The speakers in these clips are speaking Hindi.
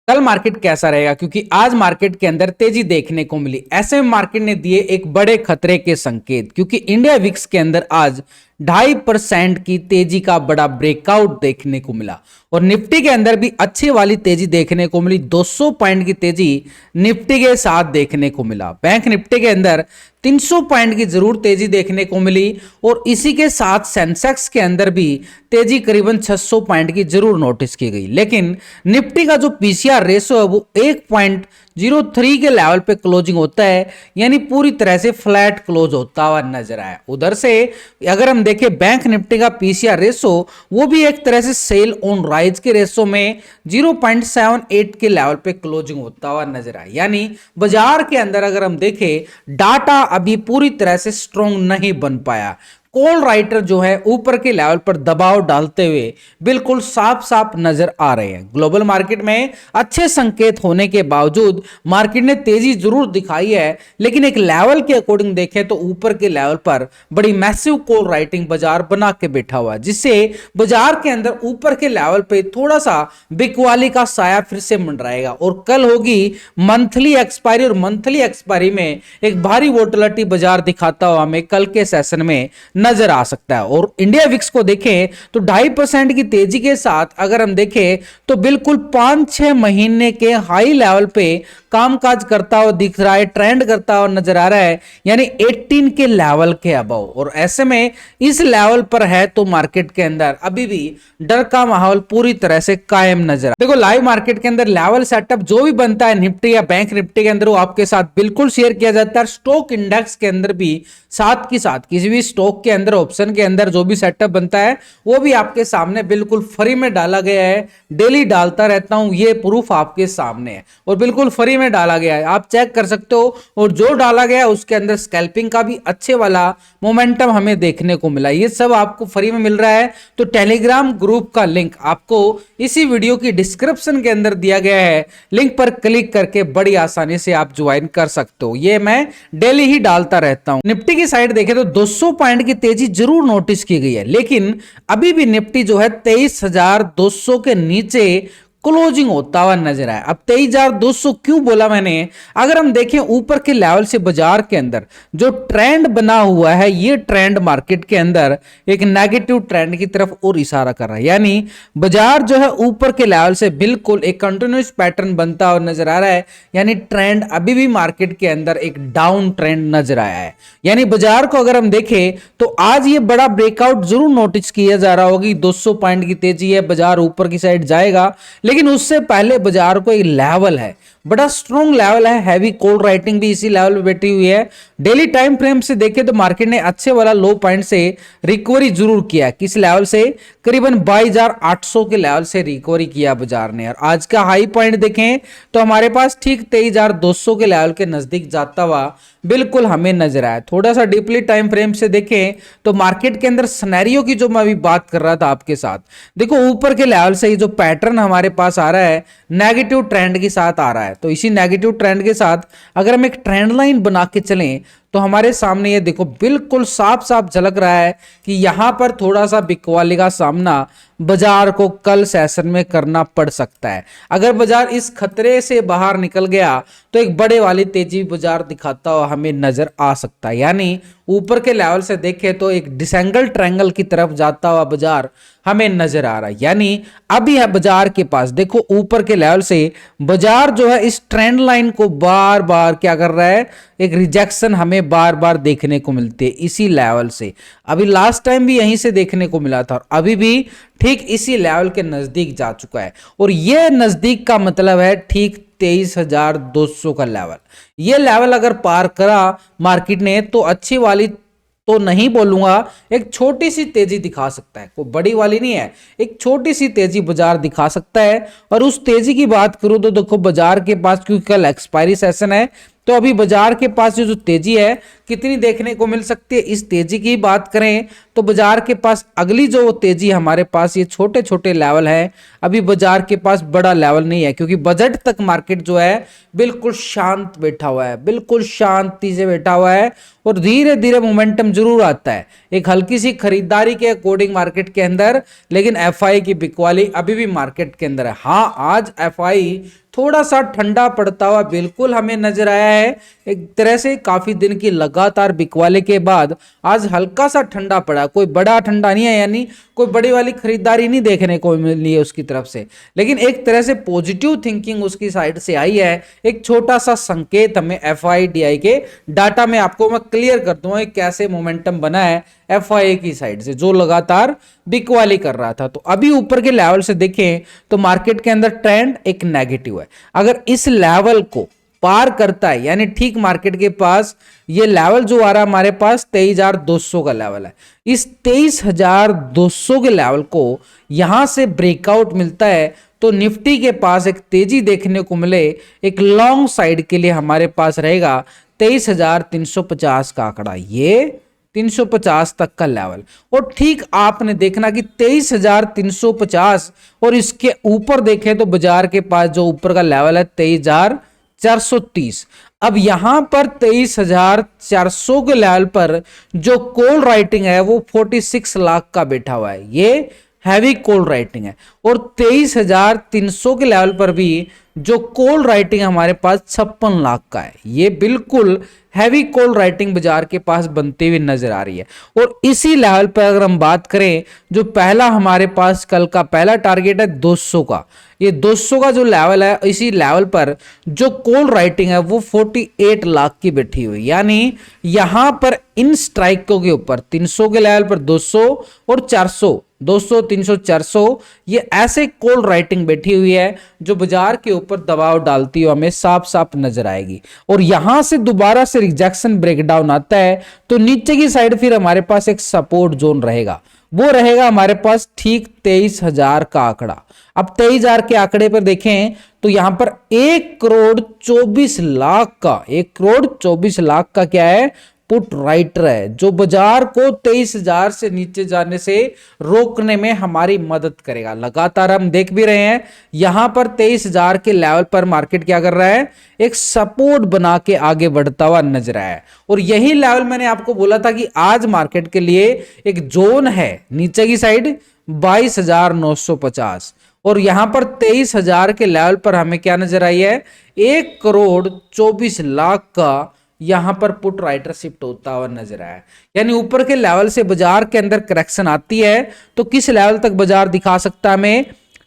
कल मार्केट कैसा रहेगा, क्योंकि आज मार्केट के अंदर तेजी देखने को मिली। ऐसे में मार्केट ने दिए एक बड़े खतरे के संकेत, क्योंकि इंडिया विक्स के अंदर आज 2.5% की तेजी का बड़ा ब्रेकआउट देखने को मिला और निफ्टी के अंदर भी अच्छी वाली तेजी देखने को मिली। 200 पॉइंट की तेजी निफ्टी के साथ देखने को मिला। बैंक निफ्टी के अंदर 300 पॉइंट की जरूर तेजी देखने को मिली और इसी के साथ सेंसेक्स के अंदर भी तेजी करीबन 600 पॉइंट की जरूर नोटिस की गई। लेकिन निफ्टी का जो पीसीआर रेशो है वो 1.03 के लेवल पे क्लोजिंग होता है, यानी पूरी तरह से फ्लैट क्लोज होता हुआ नजर आया। उधर से अगर हम देखें बैंक निफ्टी का पीसीआर रेशो, वो भी एक तरह से सेल ऑन राइज के रेशो में 0.78 के लेवल पे क्लोजिंग होता हुआ नजर आया। यानी बाजार के अंदर अगर हम देखें डाटा अभी पूरी तरह से स्ट्रॉन्ग नहीं बन पाया। कॉल राइटर जो है ऊपर के लेवल पर दबाव डालते हुए बिल्कुल साफ साफ नजर आ रहे हैं। ग्लोबल मार्केट में अच्छे संकेत होने के बावजूद मार्केट ने तेजी जरूर दिखाई है, लेकिन एक लेवल के अकॉर्डिंग देखें तो ऊपर के लेवल पर बड़ी मैसिव कॉल राइटिंग बाजार बना के बैठा हुआ है, जिससे बाजार के अंदर ऊपर के लेवल पे थोड़ा सा बिकवाली का साया फिर से मंडराएगा। और कल होगी मंथली एक्सपायरी और मंथली एक्सपायरी में एक भारी वोलेटिलिटी बाजार दिखाता हुआ हमें कल के सेशन में नजर आ सकता है। और इंडिया विक्स को देखें तो 2.5% की तेजी के साथ अगर हम देखें तो बिल्कुल 5-6 महीने के हाई लेवल पे कामकाज करता हुआ दिख रहा है, ट्रेंड करता हुआ नजर आ रहा है, यानी 18 के लेवल के अबव। और ऐसे में इस लेवल पर है तो मार्केट के अंदर अभी भी डर का माहौल पूरी तरह से कायम नजर आ। देखो लाइव मार्केट के अंदर लेवल सेटअप जो भी बनता है निफ्टी या बैंक निफ्टी के अंदर, वो आपके साथ बिल्कुल शेयर किया जाता है। स्टॉक इंडेक्स के अंदर भी साथ की साथ किसी भी स्टॉक के अंदर ऑप्शन के अंदर जो भी सेटअप बनता है वो भी आपके सामने बिल्कुल फ्री में डाला गया है। डेली डालता रहता हूं, ये प्रूफ आपके सामने है और बिल्कुल फ्री में डाला गया है, आप चेक कर सकते हो। और जो डाला गया उसके अंदर स्कैल्पिंग का भी अच्छे वाला मोमेंटम हमें देखने को मिला। ये सब आपको फ्री में मिल रहा है। तो टेलीग्राम ग्रुप का लिंक आपको इसी वीडियो की डिस्क्रिप्शन के अंदर दिया गया है, लिंक पर क्लिक करके बड़ी आसानी से आप ज्वाइन कर सकते हो। ये मैं डेली ही डालता रहता हूं। निफ्टी की साइड देखें तो 200 पॉइंट की तेजी जरूर नोटिस की गई है, लेकिन अभी भी निफ्टी जो है 23,200 के नीचे क्लोजिंग होता हुआ नजर आया। अब 23,200 क्यों बोला मैंने, अगर हम देखें ऊपर के लेवल से बाजार के अंदर जो ट्रेंड बना हुआ है, ये ट्रेंड मार्केट के अंदर एक नेगेटिव ट्रेंड की तरफ और इशारा कर रहा है। यानी बाजार जो है ऊपर के लेवल से बिल्कुल एक कंटिन्यूस पैटर्न बनता हुआ नजर आ रहा है, यानी ट्रेंड अभी भी मार्केट के अंदर एक डाउन ट्रेंड नजर आया है। यानी बाजार को अगर हम देखें तो आज ये बड़ा ब्रेकआउट जरूर नोटिस किया जा रहा होगी। 200 पॉइंट की तेजी है, बाजार ऊपर की साइड जाएगा, लेकिन उससे पहले बाजार को एक लेवल है, बड़ा स्ट्रॉन्ग लेवल है। हैवी कॉल राइटिंग भी इसी लेवल पे बैठी हुई है। डेली टाइम फ्रेम से देखें तो मार्केट ने अच्छे वाला लो पॉइंट से रिकवरी जरूर किया। किस लेवल से, करीबन 22,800 के लेवल से रिकवरी किया बाजार ने। और आज का हाई पॉइंट देखें तो हमारे पास ठीक 23,200 के लेवल के नजदीक जाता हुआ बिल्कुल हमें नजर आया। थोड़ा सा डीपली टाइम फ्रेम से देखें तो मार्केट के अंदर सिनेरियो की जो मैं अभी बात कर रहा था आपके साथ, देखो ऊपर के लेवल से ये जो पैटर्न हमारे पास आ रहा है नेगेटिव ट्रेंड के साथ आ रहा है। तो इसी नेगेटिव ट्रेंड के साथ अगर हम एक ट्रेंड लाइन बना के चलें तो हमारे सामने ये देखो बिल्कुल साफ साफ झलक रहा है कि यहां पर थोड़ा सा बिकवाली का सामना बाजार को कल सेशन में करना पड़ सकता है। अगर बाजार इस खतरे से बाहर निकल गया तो एक बड़े वाली तेजी बाजार दिखाता हुआ हमें नजर आ सकता है। यानी ऊपर के लेवल से देखें तो एक डिसेंगल ट्रायंगल की तरफ जाता हुआ बाजार हमें नजर आ रहा है। यानी अभी है बाजार के पास देखो ऊपर के लेवल से बाजार जो है इस ट्रेंड लाइन को बार बार क्या कर रहा है, एक रिजेक्शन हमें बार बार देखने को मिलती है इसी लेवल से। अभी लास्ट टाइम भी यहीं से देखने को मिला था और अभी भी ठीक इसी लेवल के नजदीक जा चुका है। और यह नजदीक का मतलब है ठीक 23,200 का लेवल। यह लेवल अगर पार करा मार्केट ने तो अच्छी वाली तो नहीं बोलूंगा, एक छोटी सी तेजी दिखा सकता है, कोई बड़ी वाली नहीं है, एक छोटी सी तेजी बाजार दिखा सकता है। और उस तेजी की बात करूं तो देखो बाजार के पास, क्योंकि कल एक्सपायरी सेशन है, तो अभी बाजार के पास जो तेजी है कितनी देखने को मिल सकती है। इस तेजी की बात करें तो बाजार के पास अगली जो तेजी हमारे पास ये छोटे छोटे लेवल है, अभी बाजार के पास बड़ा लेवल नहीं है, क्योंकि बजट तक मार्केट जो है बिल्कुल शांत बैठा हुआ है, बिल्कुल शांति से बैठा हुआ है। और धीरे धीरे मोमेंटम जरूर आता है एक हल्की सी खरीदारी के अकॉर्डिंग मार्केट के अंदर, लेकिन एफआई की बिकवाली अभी भी मार्केट के अंदर है। हाँ आज एफआई थोड़ा सा ठंडा पड़ता हुआ बिल्कुल हमें नजर आया है। एक तरह से काफी दिन की लगातार बिकवाले के बाद आज हल्का सा ठंडा पड़ा, कोई बड़ा ठंडा नहीं है, यानी कोई बड़ी वाली खरीदारी नहीं देखने को मिली है उसकी तरफ से, लेकिन एक तरह से पॉजिटिव थिंकिंग उसकी साइड से आई है। एक छोटा सा संकेत हमें एफआईडीआई के डाटा में आपको मैं क्लियर कर दूंगा कैसे मोमेंटम बना है एफआईए की साइड से, जो लगातार बिकवाली कर रहा था। तो अभी ऊपर के लेवल से देखें तो मार्केट के अंदर ट्रेंड एक नेगेटिव है। अगर इस लेवल को पार करता है, यानी ठीक मार्केट के पास ये लेवल जो आ रहा है हमारे पास 23,200 का लेवल है, इस 23,200 के लेवल को यहां से ब्रेकआउट मिलता है तो निफ्टी के पास एक तेजी देखने को मिले, एक लॉन्ग साइड के लिए हमारे पास रहेगा 23,350 का आंकड़ा, ये 350 तक का लेवल। और ठीक आपने देखना कि 23,350 और इसके ऊपर देखें तो बाजार के पास जो ऊपर का लेवल है 23,430। अब यहां पर 23,400 के लेवल पर जो कॉल राइटिंग है वो 46 लाख का बैठा हुआ है, ये हैवी कॉल राइटिंग है। और 23,300 के लेवल पर भी जो कॉल राइटिंग हमारे पास 56 लाख का है, ये बिल्कुल हैवी कॉल राइटिंग बाजार के पास बनती हुई नजर आ रही है। और इसी लेवल पर अगर हम बात करें, जो पहला हमारे पास कल का पहला टारगेट है 200 का, ये 200 का जो लेवल है, इसी लेवल पर जो कॉल राइटिंग है वो 48 लाख की बैठी हुई, यानी यहां पर इन स्ट्राइकों के ऊपर 300 के लेवल पर 200 और 400, 200, 300, 400, ये ऐसे कॉल राइटिंग बैठी हुई है जो बाजार के ऊपर दबाव डालती हुई हमें साफ साफ नजर आएगी। और यहां से दोबारा से रिजेक्शन ब्रेकडाउन आता है तो नीचे की साइड फिर हमारे पास एक सपोर्ट जोन रहेगा, वो रहेगा हमारे पास ठीक 23,000 का आंकड़ा। अब 23,000 के आंकड़े पर देखें तो यहां पर 1,24,00,000 का, 1,24,00,000 का क्या है, पुट राइटर है, जो बाजार को 23,000 से नीचे जाने से रोकने में हमारी मदद करेगा। लगातार हम देख भी रहे हैं यहां पर 23,000 के लेवल पर मार्केट क्या कर रहा है, एक सपोर्ट बना के आगे बढ़ता हुआ नजर आया है। और यही लेवल मैंने आपको बोला था कि आज मार्केट के लिए एक जोन है नीचे की साइड 22,950, और यहां पर 23,000 के लेवल पर हमें क्या नजर आई है, 1,24,00,000 का यहां पर पुट राइटर शिफ्ट होता हुआ नजर आया। यानी ऊपर के लेवल से बाजार के अंदर करेक्शन आती है तो किस लेवल तक बाजार दिखा सकता है हमें,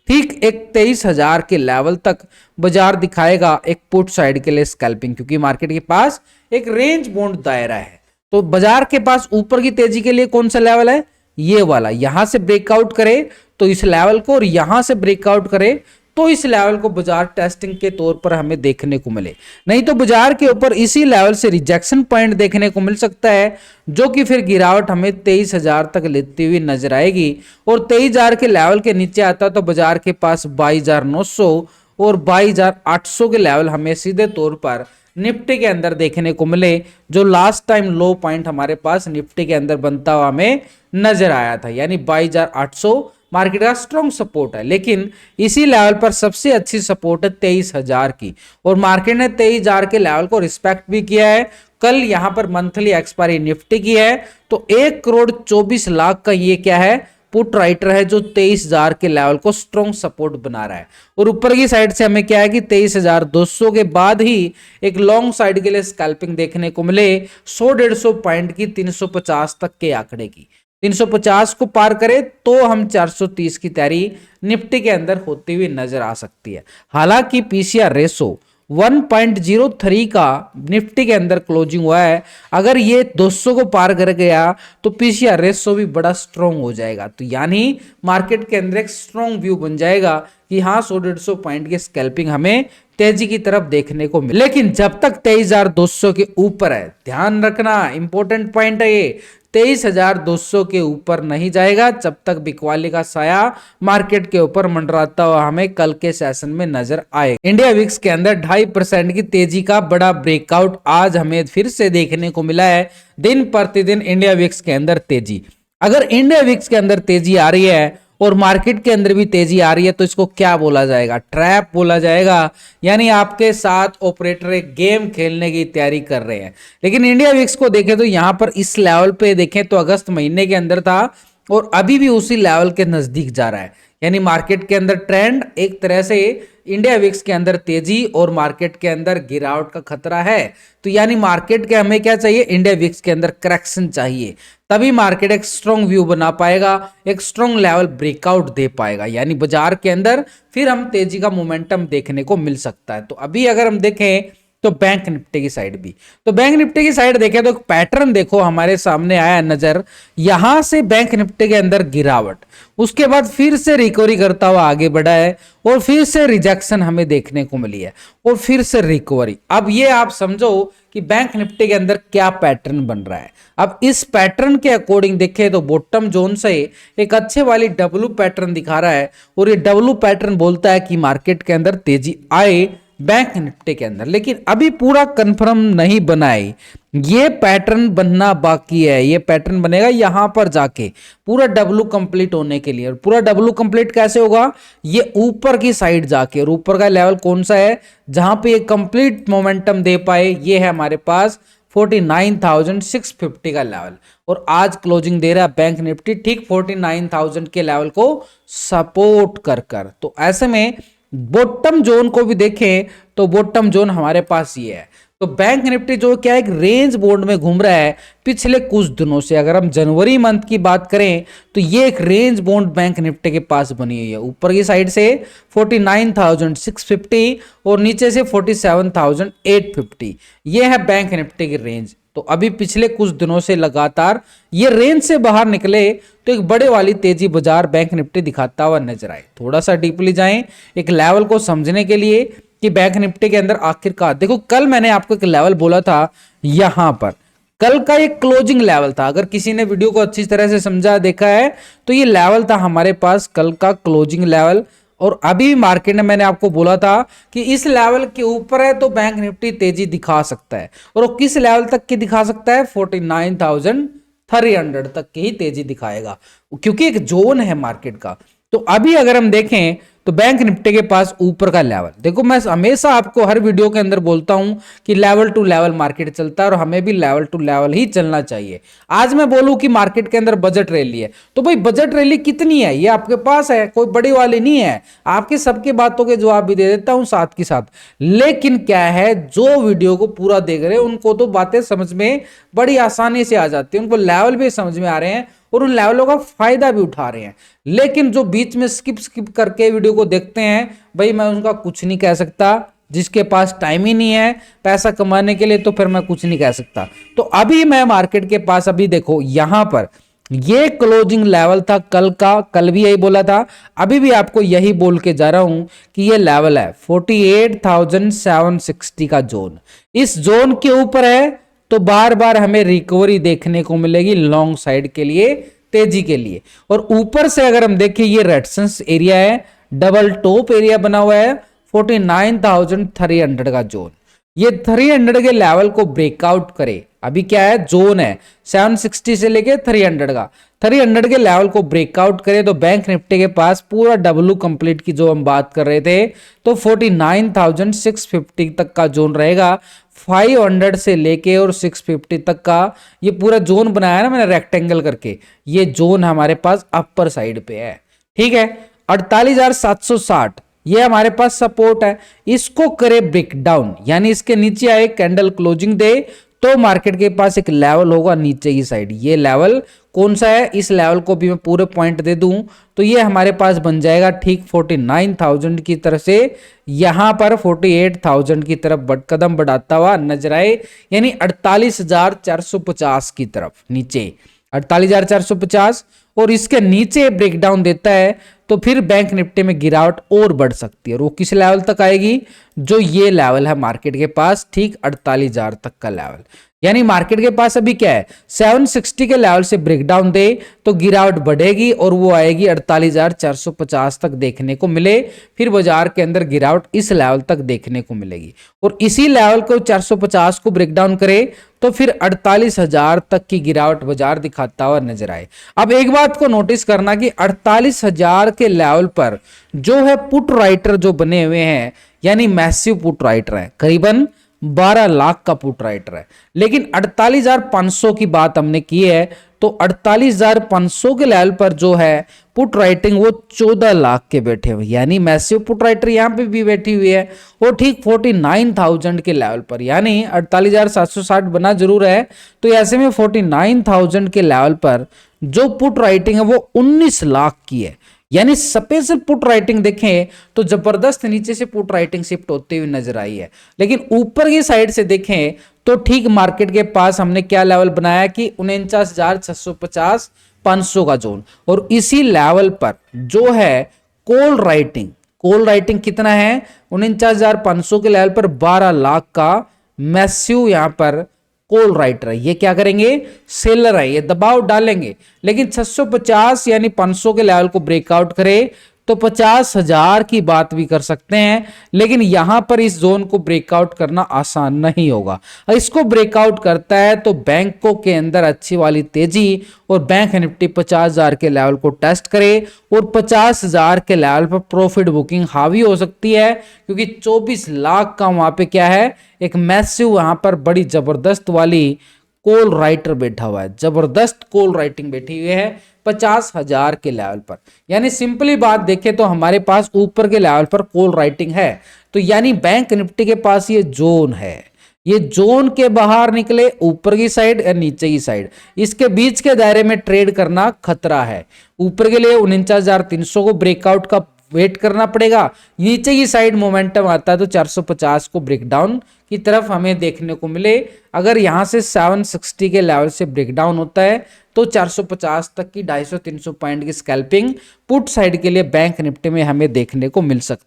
ठीक एक 23,000 के लेवल तक बाजार दिखाएगा एक पुट साइड के लिए स्कैल्पिंग, क्योंकि मार्केट के पास एक रेंज बाउंड दायरा है। तो बाजार के पास ऊपर की तेजी के लिए कौन सा लेवल है, ये वाला, यहां से ब्रेकआउट करे तो इस लेवल को, और यहां से ब्रेकआउट करे तो इस लेवल को बाजार टेस्टिंग के तौर पर हमें देखने को मिले। नहीं तो बाजार के ऊपर इसी लेवल से रिजेक्शन पॉइंट देखने को मिल सकता है, जो कि फिर गिरावट हमें 23,000 तक लेती हुई नजर आएगी। और 23,000 के लेवल के नीचे आता तो बाजार के पास 22,900 और 22,800 के लेवल हमें सीधे तौर पर निफ्टी के अंदर देखने को मिले, जो लास्ट टाइम लो पॉइंट हमारे पास निफ्टी के अंदर बनता हुआ हमें नजर आया था, यानी 22,800 मार्केट का स्ट्रॉन्ग सपोर्ट है। लेकिन इसी लेवल पर सबसे अच्छी सपोर्ट है 23,000 की, और मार्केट ने 23,000 के लेवल को रिस्पेक्ट भी किया है। कल यहां पर मंथली एक्सपायरी निफ्टी की है तो 1,24,00,000 का ये क्या है, पुट राइटर है, जो 23,000 के लेवल को स्ट्रॉन्ग सपोर्ट बना रहा है। और ऊपर की साइड से हमें क्या है कि 23,200 के बाद ही एक लॉन्ग साइड के लिए स्कैल्पिंग देखने को मिले 100-150 पॉइंट की 350 तक के आंकड़े की। 350 को पार करे तो हम 430 की तैयारी निफ्टी के अंदर होती हुई नजर आ सकती है। हालांकि पीसीआर रेशो 1.03 का निफ्टी के अंदर क्लोजिंग हुआ है, अगर ये 200 को पार कर गया तो पीसीआर रेशो भी बड़ा स्ट्रॉन्ग हो जाएगा। तो यानी मार्केट के अंदर एक स्ट्रॉन्ग व्यू बन जाएगा कि हाँ 100-150 पॉइंट की स्कैल्पिंग हमें तेजी की तरफ देखने को मिले। लेकिन जब तक 23,200 के ऊपर है, ध्यान रखना इंपॉर्टेंट पॉइंट है ये, 23,200 के ऊपर नहीं जाएगा जब तक बिकवाली का साया मार्केट के ऊपर मंडराता हुआ हमें कल के सेशन में नजर आए। इंडिया विक्स के अंदर 2.5% की तेजी का बड़ा ब्रेकआउट आज हमें फिर से देखने को मिला है। दिन प्रतिदिन इंडिया विक्स के अंदर तेजी, अगर इंडिया विक्स के अंदर तेजी आ रही है और मार्केट के अंदर भी तेजी आ रही है तो इसको क्या बोला जाएगा, ट्रैप बोला जाएगा। यानी आपके साथ ऑपरेटर एक गेम खेलने की तैयारी कर रहे हैं। लेकिन इंडिया विक्स को देखें तो यहां पर इस लेवल पे देखें तो अगस्त महीने के अंदर था और अभी भी उसी लेवल के नजदीक जा रहा है। यानी मार्केट के अंदर ट्रेंड एक तरह से इंडिया विक्स के अंदर तेजी और मार्केट के अंदर गिरावट का खतरा है। तो यानी मार्केट के हमें क्या चाहिए, इंडिया विक्स के अंदर करेक्शन चाहिए, तभी मार्केट एक स्ट्रॉन्ग व्यू बना पाएगा, एक स्ट्रॉन्ग लेवल ब्रेकआउट दे पाएगा, यानी बाजार के अंदर फिर हम तेजी का मोमेंटम देखने को मिल सकता है। तो अभी अगर हम देखें तो बैंक निफ्टी की साइड भी, तो बैंक निफ्टी की साइड देखें तो एक पैटर्न देखो हमारे सामने आया नजर, यहां से बैंक निफ्टी के अंदर गिरावट, उसके बाद फिर से रिकवरी करता हुआ आगे बढ़ा है और फिर से रिजेक्शन हमें देखने को मिली है और फिर से रिकवरी। अब ये आप समझो कि बैंक निफ्टी के अंदर क्या पैटर्न बन रहा है। अब इस पैटर्न के अकॉर्डिंग देखें तो बॉटम जोन से एक अच्छे वाली डब्ल्यू पैटर्न दिखा रहा है और ये डब्ल्यू पैटर्न बोलता है कि मार्केट के अंदर तेजी आए बैंक निफ्टी के अंदर, लेकिन अभी पूरा कंफर्म नहीं बना है, ये पैटर्न बनना बाकी है। ये पैटर्न बनेगा यहां पर जाके पूरा डब्ल्यू कंप्लीट होने के लिए। और पूरा डब्ल्यू कंप्लीट कैसे होगा, ये ऊपर की साइड जाके, और ऊपर का लेवल कौन सा है जहां पे ये कंप्लीट मोमेंटम दे पाए, ये है हमारे पास 49,650 का लेवल। और आज क्लोजिंग दे रहा है बैंक निफ्टी ठीक 49,000 के लेवल को सपोर्ट कर। तो ऐसे में बॉटम जोन को भी देखें तो बॉटम जोन हमारे पास ये है। तो बैंक निफ्टी जो क्या एक रेंज बोर्ड में घूम रहा है पिछले कुछ दिनों से। अगर हम जनवरी मंथ की बात करें तो ये एक रेंज बोर्ड बैंक निफ्टी के पास बनी हुई है, ऊपर की साइड से 49,650 और नीचे से 47,850, ये है बैंक निफ्टी की रेंज। तो अभी पिछले कुछ दिनों से लगातार ये रेंज से बाहर निकले तो एक बड़े वाली तेजी बाजार बैंक निफ्टी दिखाता हुआ नजर आए। थोड़ा सा डीपली जाएं एक लेवल को समझने के लिए कि बैंक निफ्टी के अंदर आखिरकार देखो, कल मैंने आपको एक लेवल बोला था, यहां पर कल का एक क्लोजिंग लेवल था। अगर किसी ने वीडियो को अच्छी तरह से समझा देखा है तो ये लेवल था हमारे पास कल का क्लोजिंग लेवल। और अभी मार्केट में मैंने आपको बोला था कि इस लेवल के ऊपर है तो बैंक निफ्टी तेजी दिखा सकता है, और वो किस लेवल तक की दिखा सकता है, 49,300 तक की ही तेजी दिखाएगा, क्योंकि एक जोन है मार्केट का। तो अभी अगर हम देखें तो बैंक निफ्टी के पास ऊपर का लेवल देखो, मैं हमेशा आपको हर वीडियो के अंदर बोलता हूं कि लेवल टू लेवल मार्केट चलता है और हमें भी लेवल टू लेवल ही चलना चाहिए। आज मैं बोलूं कि मार्केट के अंदर बजट रैली है तो भाई बजट रैली कितनी है ये आपके पास है, कोई बड़ी वाली नहीं है। आपके सबके बातों के जवाब भी दे देता हूं साथ के साथ, लेकिन क्या है जो वीडियो को पूरा देख रहे हैं उनको तो बातें समझ में बड़ी आसानी से आ जाती है, उनको लेवल भी समझ में आ रहे हैं और उन लेवलों का फायदा भी उठा रहे हैं। लेकिन जो बीच में स्किप करके वीडियो को देखते हैं भाई मैं उनका कुछ नहीं कह सकता, जिसके पास टाइम ही नहीं है पैसा कमाने के लिए तो फिर मैं कुछ नहीं कह सकता। तो अभी मैं मार्केट के पास अभी देखो यहां पर ये क्लोजिंग लेवल था कल का, कल भी यही बोला था, अभी भी आपको यही बोल के जा रहा हूं कि ये लेवल है 48,760 का जोन। इस जोन के ऊपर है तो बार बार हमें रिकवरी देखने को मिलेगी लॉन्ग साइड के लिए, तेजी के लिए। और ऊपर से अगर हम देखें ये रेजिस्टेंस एरिया है, डबल टॉप एरिया बना हुआ है 49,300 का जोन। ये 300 के लेवल को ब्रेकआउट करे, अभी क्या है जोन है 760 से लेके 300 का, 300 के लेवल को ब्रेकआउट करे तो बैंक निफ्टी के पास पूरा डब्ल्यू कंप्लीट की जो हम बात कर रहे थे तो 49,650 तक का जोन रहेगा। 500 से लेके और 650 तक का ये पूरा जोन बनाया ना मैंने रेक्टेंगल करके, ये जोन हमारे पास अपर साइड पे है, ठीक है। 48,760 ये हमारे पास सपोर्ट है, इसको करे ब्रेकडाउन यानी इसके नीचे आए कैंडल क्लोजिंग दे तो मार्केट के पास एक लेवल होगा नीचे की साइड। ये लेवल कौन सा है, इस लेवल को भी मैं पूरे पॉइंट दे दूं तो ये हमारे पास बन जाएगा ठीक 49,000 की तरफ से यहां पर 48,000 की तरफ कदम बढ़ाता हुआ नजर आए, यानी 48,450 की तरफ नीचे 48,450 और इसके नीचे ब्रेकडाउन देता है तो फिर बैंक निफ्टी में गिरावट और बढ़ सकती है। और वो किस लेवल तक आएगी, जो ये लेवल है मार्केट के पास ठीक 48,000 तक का लेवल, यानी मार्केट के पास अभी क्या है 760 के लेवल से ब्रेकडाउन दे तो गिरावट बढ़ेगी और वो आएगी 48,450 तक देखने को मिले, फिर बाजार के अंदर गिरावट इस लेवल तक देखने को मिलेगी और इसी लेवल को 450 को ब्रेकडाउन करे तो फिर 48,000 तक की गिरावट बाजार दिखाता हुआ नजर आए। अब एक बात को नोटिस करना कि 48,000 के लेवल पर जो है पुट राइटर जो बने हुए हैं यानी मैसिव पुट राइटर है, करीबन 12 लाख का पुट राइटर है, लेकिन 48,500 की बात हमने की है तो 48,500 के लेवल पर जो है पुट राइटिंग वो 14 लाख के बैठे हुए, यानी मैसिव पुट राइटर यहाँ पे भी बैठी हुई है वो ठीक 49,000 के लेवल पर, यानी 48,760 बना जरूर है, तो ऐसे में 49,000 के लेवल पर जो पुट राइटिंग है वो 19 लाख की है। यानी स्पेशल पुट राइटिंग देखें तो जबरदस्त नीचे से पुट राइटिंग शिफ्ट होते हुए नजर आई है, लेकिन ऊपर की साइड से देखें तो ठीक मार्केट के पास हमने क्या लेवल बनाया कि 49,650 500 का जोन, और इसी लेवल पर जो है कॉल राइटिंग कितना है 49,500 के लेवल पर 12 लाख का मैस्यू यहां पर कॉल राइटर है। ये क्या करेंगे, सेलर है, ये दबाव डालेंगे, लेकिन 650 यानी 500 के लेवल को ब्रेकआउट करे तो 50,000 की बात भी कर सकते हैं, लेकिन यहां पर इस जोन को ब्रेकआउट करना आसान नहीं होगा। इसको ब्रेकआउट करता है तो बैंकों के अंदर अच्छी वाली तेजी और बैंक निफ्टी 50,000 के लेवल को टेस्ट करे और 50,000 के लेवल पर प्रॉफिट बुकिंग हावी हो सकती है, क्योंकि 24 लाख का वहां पे क्या है, एक मैसिव वहां पर बड़ी जबरदस्त वाली कॉल राइटर बैठा हुआ है, जबरदस्त कॉल राइटिंग बैठी हुई है 50,000 के लेवल पर। यानी सिंपली बात देखें तो हमारे पास ऊपर के लेवल पर कॉल राइटिंग है, तो यानी बैंक निफ्टी के पास ये जोन है, ये जोन के बाहर निकले ऊपर की साइड या नीचे की साइड, इसके बीच के दायरे में ट्रेड करना खतरा है। ऊपर के लिए 49,300 को ब्रेकआउट का वेट करना पड़ेगा, नीचे की साइड मोमेंटम आता है तो 450 को ब्रेकडाउन की तरफ हमें देखने को मिले। अगर यहां से 760 के लेवल से ब्रेकडाउन होता है तो 450 तक की 250-300 पॉइंट की स्कैल्पिंग पुट साइड के लिए बैंक निफ्टी में हमें देखने को मिल सकती है।